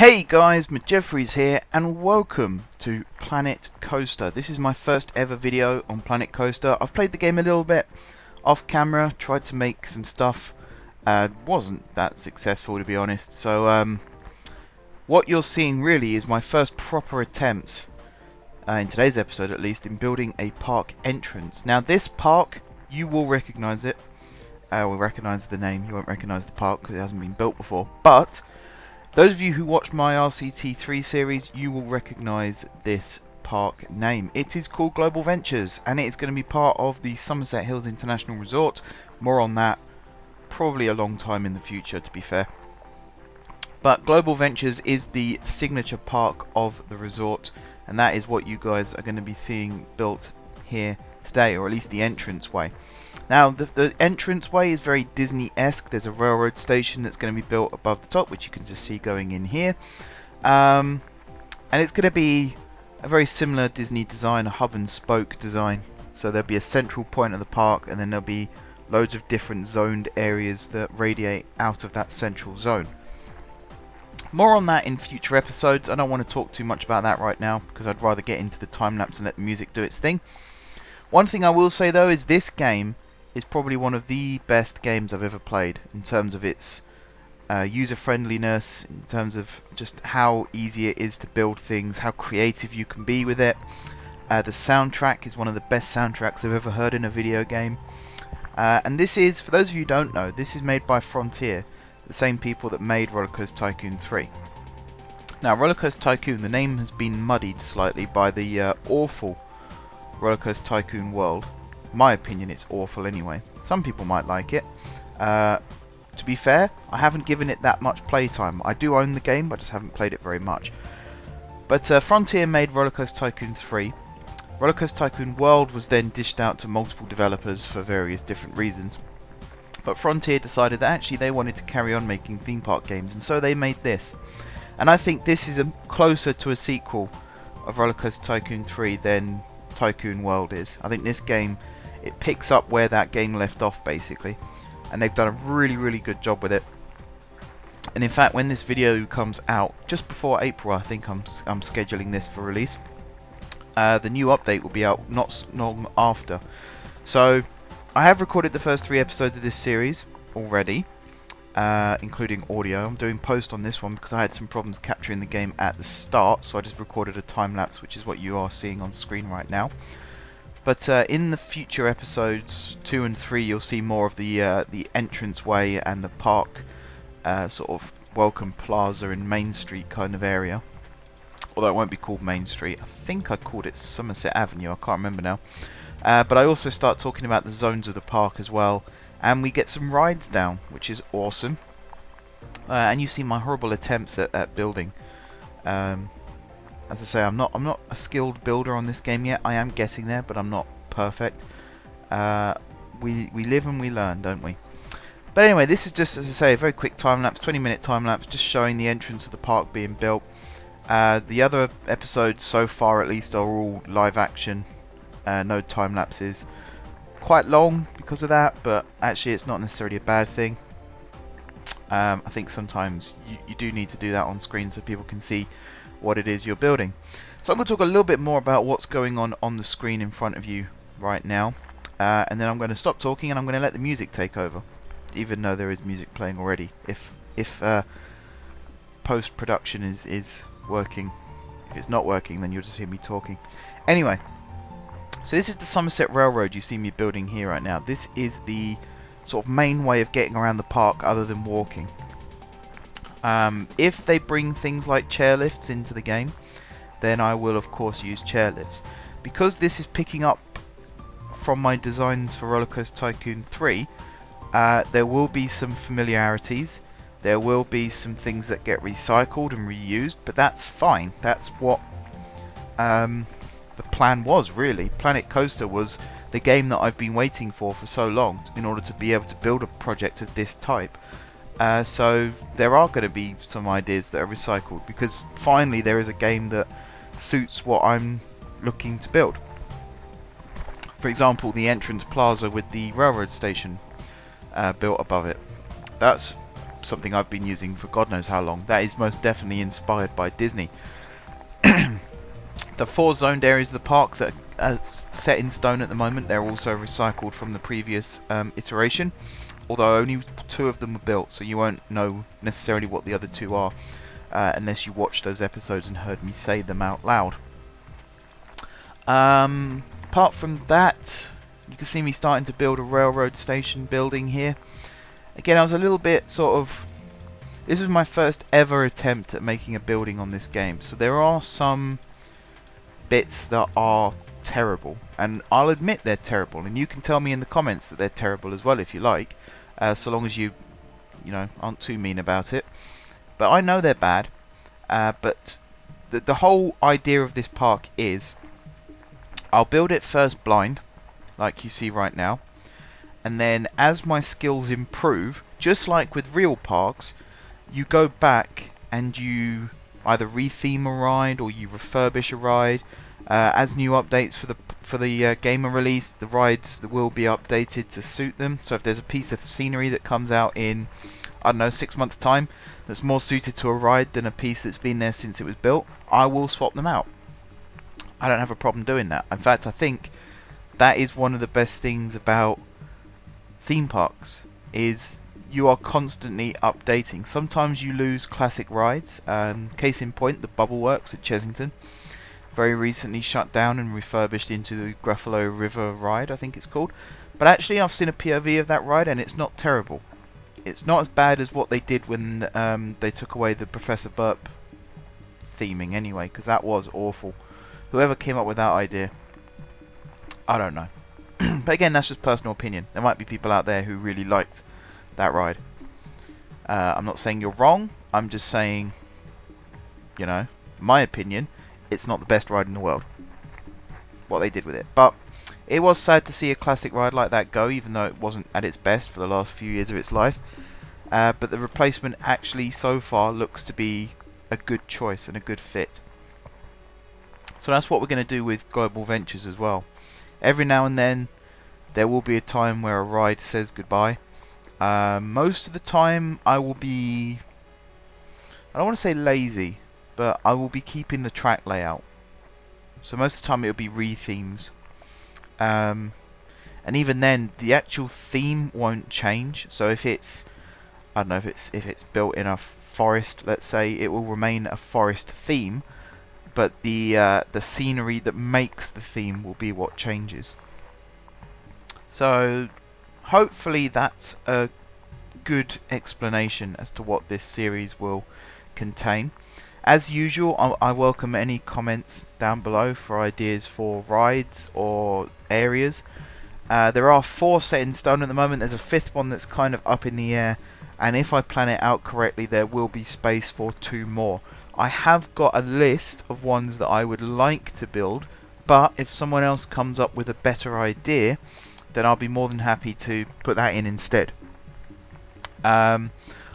Hey guys, Jeffries here and welcome to Planet Coaster. This is my first ever video on Planet Coaster. I've played the game a little bit off camera, tried to make some stuff, wasn't that successful to be honest. So what you're seeing really is my first proper attempts, in today's episode at least, in building a park entrance. Now this park, you will recognise it, will recognise the name, you won't recognise the park because it hasn't been built before, but those of you who watch my RCT3 series, you will recognise this park name. It is called Global Ventures, and it is going to be part of the Somerset Hills International Resort. More on that probably a long time in the future, to be fair. But Global Ventures is the signature park of the resort, and that is what you guys are going to be seeing built here today, or at least the entranceway. Now, the entranceway is very Disney-esque. There's a railroad station that's going to be built above the top, which you can just see going in here. And it's going to be a very similar Disney design, a hub and spoke design. So there'll be a central point of the park, and then there'll be loads of different zoned areas that radiate out of that central zone. More on that in future episodes. I don't want to talk too much about that right now, because I'd rather get into the time-lapse and let the music do its thing. One thing I will say though is this game is probably one of the best games I've ever played in terms of its user friendliness, in terms of just how easy it is to build things, how creative you can be with it. The soundtrack is one of the best soundtracks I've ever heard in a video game. And this is, for those of you who don't know, this is made by Frontier, the same people that made Roller Coaster Tycoon 3. Now Roller Coaster Tycoon, the name has been muddied slightly by the awful Roller Coaster Tycoon World. In my opinion, it's awful anyway. Some people might like it. To be fair, I haven't given it that much playtime. I do own the game, but I just haven't played it very much. But Frontier made Roller Coaster Tycoon 3. Roller Coaster Tycoon World was then dished out to multiple developers for various different reasons. But Frontier decided that actually they wanted to carry on making theme park games, and so they made this. And I think this is closer to a sequel of Roller Coaster Tycoon 3 than Tycoon World is. I think this game, it picks up where that game left off basically, and they've done a really good job with it. And in fact, when this video comes out just before April, I think I'm scheduling this for release, the new update will be out not long after. So I have recorded the first 3 episodes of this series already, including audio. I'm doing post on this one because I had some problems capturing the game at the start, so I just recorded a time lapse, which is what you are seeing on screen right now. But in the future episodes 2 and 3, you'll see more of the entranceway and the park sort of welcome plaza in Main Street kind of area. Although it won't be called Main Street. I think I called it Somerset Avenue. I can't remember now. But I also start talking about the zones of the park as well, and we get some rides down, which is awesome. And you see my horrible attempts at building. As I say, I'm not a skilled builder on this game yet. I am getting there, but I'm not perfect. We live and we learn, don't we? But anyway, this is just, as I say, a very quick time lapse, 20-minute time lapse, just showing the entrance of the park being built. The other episodes so far, at least, are all live action, no time lapses. Quite long because of that, but actually, it's not necessarily a bad thing. I think sometimes you do need to do that on screen so people can see what it is you're building. So I'm going to talk a little bit more about what's going on the screen in front of you right now, and then I'm going to stop talking and I'm going to let the music take over, even though there is music playing already. If post-production is working. If it's not working, then you'll just hear me talking. Anyway, so this is the Somerset Railroad you see me building here right now. This is the sort of main way of getting around the park other than walking. If they bring things like chairlifts into the game, then I will of course use chairlifts. Because this is picking up from my designs for Roller Coaster Tycoon 3, there will be some familiarities. There will be some things that get recycled and reused, but that's fine. That's what the plan was, really. Planet Coaster was the game that I've been waiting for so long in order to be able to build a project of this type. So there are going to be some ideas that are recycled, because finally there is a game that suits what I'm looking to build. For example, the entrance plaza with the railroad station built above it. That's something I've been using for God knows how long. That is most definitely inspired by Disney. The 4 zoned areas of the park that are set in stone at the moment, they're also recycled from the previous iteration, although only 2 of them were built, so you won't know necessarily what the other 2 are unless you watched those episodes and heard me say them out loud. Apart from that, you can see me starting to build a railroad station building here. Again, I was a little bit sort of... This was my first ever attempt at making a building on this game, so there are some bits that are terrible, and I'll admit they're terrible, and you can tell me in the comments that they're terrible as well if you like, so long as you know, aren't too mean about it. But I know they're bad, but the whole idea of this park is I'll build it first blind, like you see right now, and then as my skills improve, just like with real parks, you go back and you either retheme a ride or you refurbish a ride. As new updates for the game are released, the rides will be updated to suit them. So if there's a piece of scenery that comes out in, I don't know, 6 months time that's more suited to a ride than a piece that's been there since it was built, I will swap them out. I don't have a problem doing that. In fact, I think that is one of the best things about theme parks, is you are constantly updating. Sometimes you lose classic rides. Case in point, the Bubble Works at Chessington, very recently shut down and refurbished into the Gruffalo River ride, I think it's called. But actually, I've seen a POV of that ride, and it's not terrible. It's not as bad as what they did when they took away the Professor Burp theming anyway, because that was awful. Whoever came up with that idea, I don't know. But again, that's just personal opinion. There might be people out there who really liked that ride. I'm not saying you're wrong. I'm just saying, you know, my opinion, it's not the best ride in the world, what they did with it. But it was sad to see a classic ride like that go, even though it wasn't at its best for the last few years of its life. But the replacement actually so far looks to be a good choice and a good fit. So that's what we're going to do with Global Ventures as well. Every now and then there will be a time where a ride says goodbye. Most of the time I will be, I don't want to say lazy, but I will be keeping the track layout. So most of the time it will be re-themes. And even then the actual theme won't change. So if it's, I don't know, if it's built in a forest, let's say, it will remain a forest theme, but the scenery that makes the theme will be what changes. So hopefully that's a good explanation as to what this series will contain. As usual, I welcome any comments down below for ideas for rides or areas. There are 4 set in stone at the moment. There's a 5th one that's kind of up in the air, and if I plan it out correctly, there will be space for 2 more. I have got a list of ones that I would like to build, but if someone else comes up with a better idea, then I'll be more than happy to put that in instead.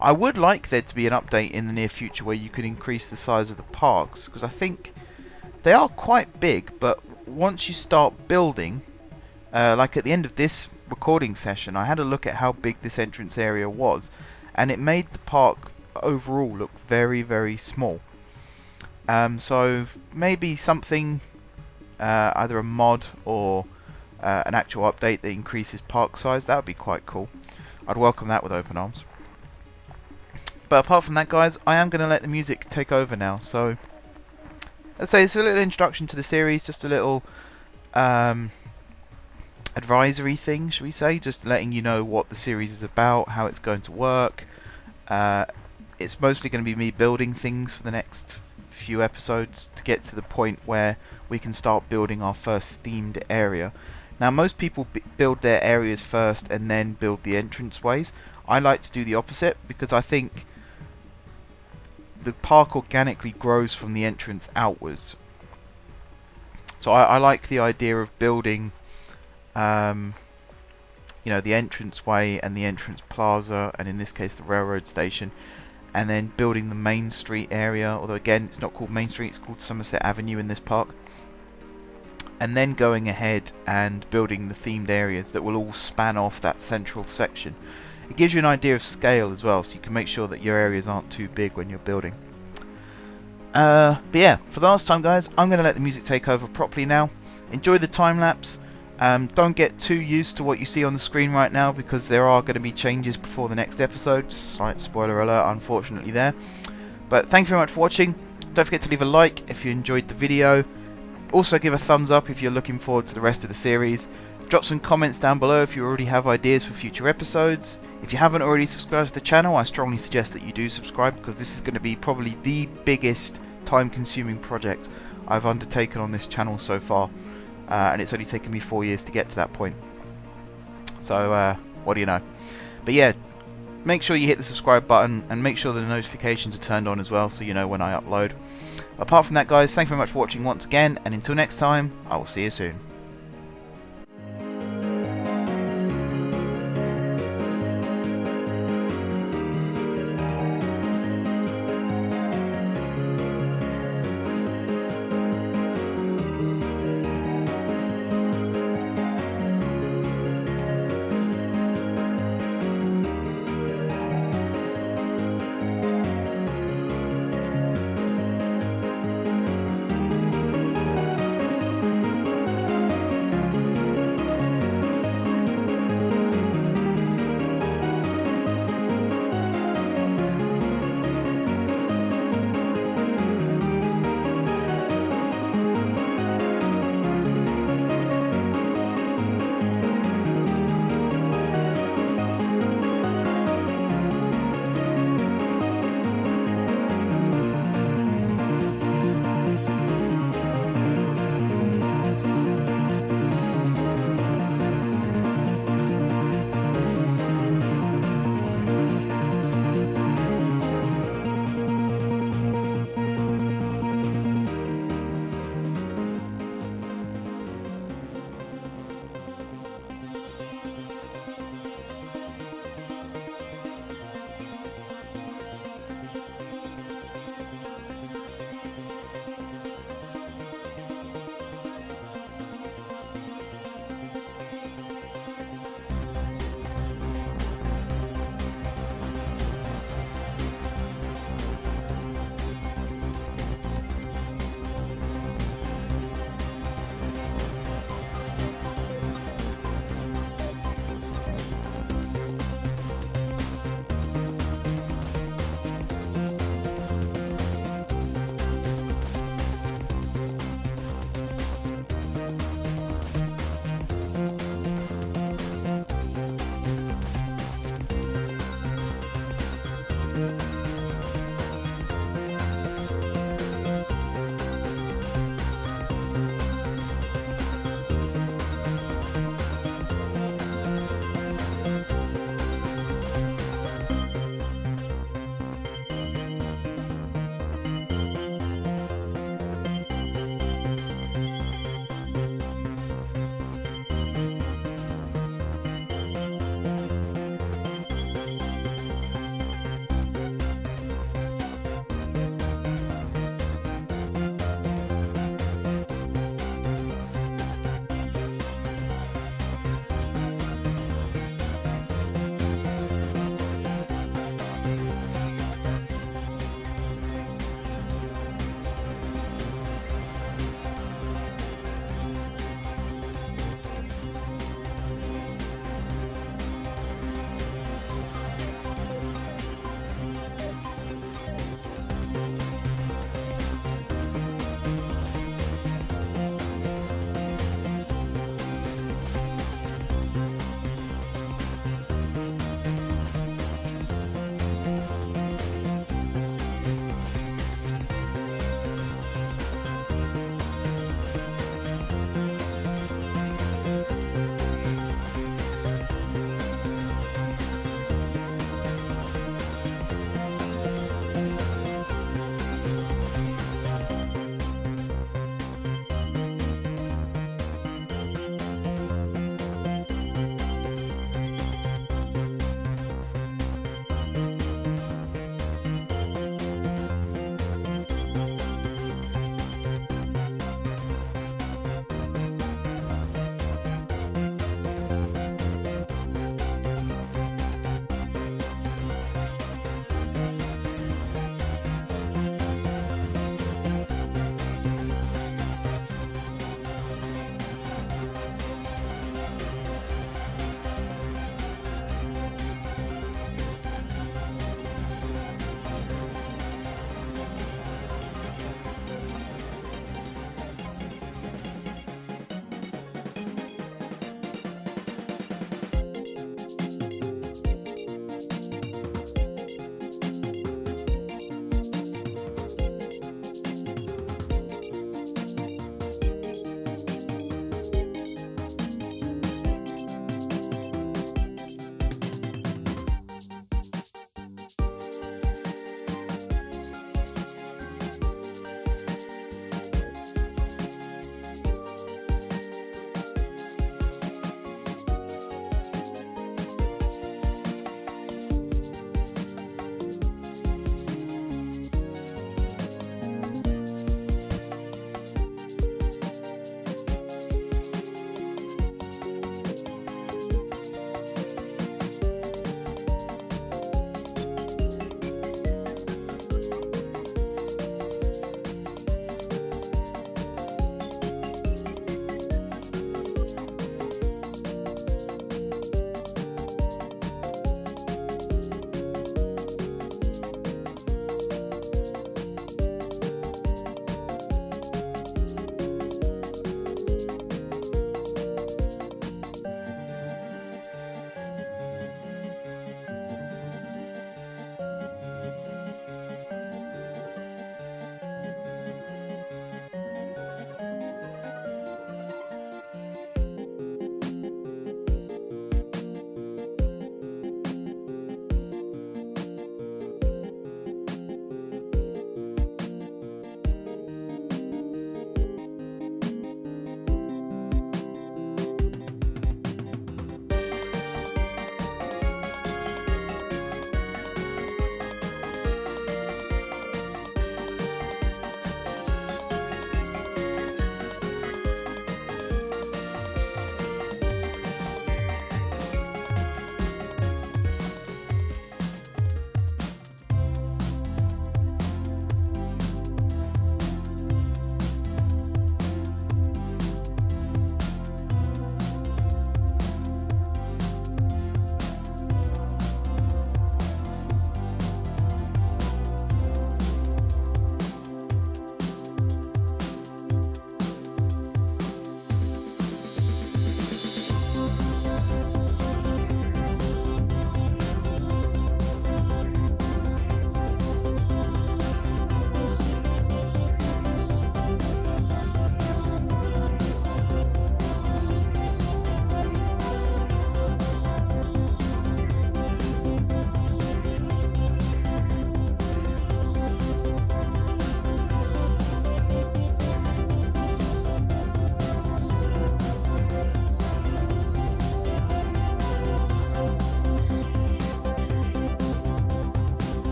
I would like there to be an update in the near future where you could increase the size of the parks, because I think they are quite big, but once you start building, like at the end of this recording session, I had a look at how big this entrance area was, and it made the park overall look very, very small. So maybe something, either a mod or an actual update that increases park size, that would be quite cool. I'd welcome that with open arms. But apart from that, guys, I am going to let the music take over now. So, let's say it's a little introduction to the series, just a little advisory thing, should we say? Just letting you know what the series is about, how it's going to work. It's mostly going to be me building things for the next few episodes to get to the point where we can start building our first themed area. Now, most people build their areas first and then build the entranceways. I like to do the opposite because I think the park organically grows from the entrance outwards. So I like the idea of building, you know, the entranceway and the entrance plaza, and in this case the railroad station, and then building the Main Street area, although again it's not called Main Street, it's called Somerset Avenue in this park, and then going ahead and building the themed areas that will all span off that central section. It gives you an idea of scale as well, so you can make sure that your areas aren't too big when you're building. But yeah, for the last time guys, I'm going to let the music take over properly now. Enjoy the time lapse. Don't get too used to what you see on the screen right now, because there are going to be changes before the next episode. Slight spoiler alert unfortunately there. But thank you very much for watching. Don't forget to leave a like if you enjoyed the video. Also give a thumbs up if you're looking forward to the rest of the series. Drop some comments down below if you already have ideas for future episodes. If you haven't already subscribed to the channel, I strongly suggest that you do subscribe, because this is going to be probably the biggest time-consuming project I've undertaken on this channel so far. And it's only taken me 4 years to get to that point. So, what do you know? But yeah, make sure you hit the subscribe button, and make sure the notifications are turned on as well, so you know when I upload. Apart from that guys, thank you very much for watching once again, and until next time, I will see you soon.